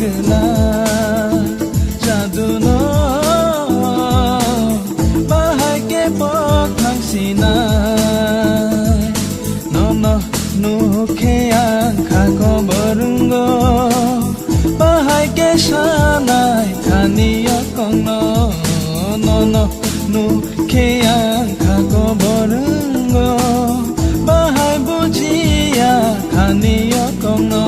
manggela jadu no bahai ke pok thang sinai no nu khe ang kha ko barungo bahai ke sanai khani yakong no nu khe ang kha ko barungo bahai bujia khani yakong no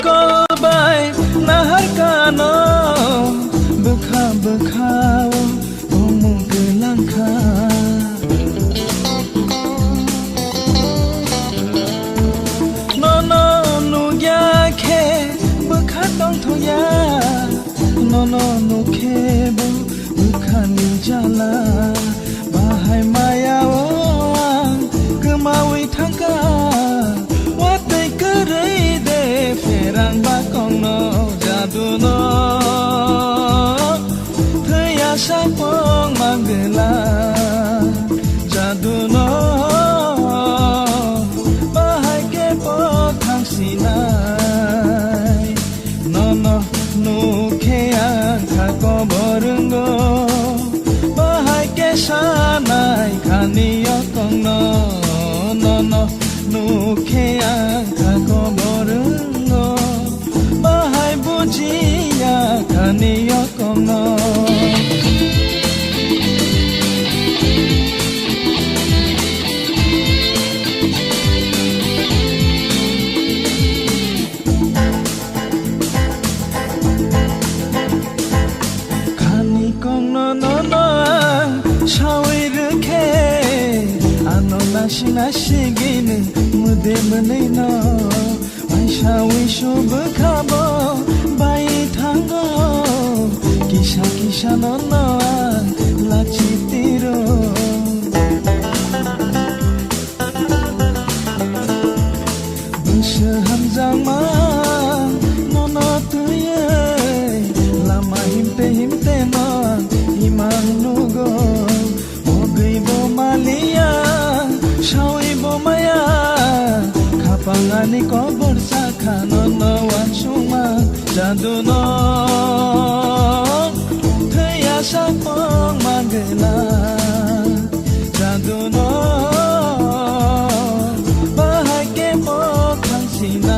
kolbai nahar kano bekha bekhaw omu gelangkha no nu ya khe bekha tong thoya no nu khe bu bekha ni jala bahai maya wang kemawi thangka watai karai ferang bakong no jadu no thaya sapong manggela jadu no bahai ke pok thang sinai no nu khe ang kha ko barungo bahai ke sanai khani yakong no nu khe ang kha ko barungo bahai bujia khani yakong no khani kong no shawi rukhe ano nashi gin mude mane no shawi shub khabo bai thango kisha no lachi tiro bisha hamjang ma no tuye lama himte no himang nugo mogai bo malia shawi bo maya khapangani ko borsa khano no wachuma jadu no thaya sapong manggela jadu no bahai ke pok thang sinai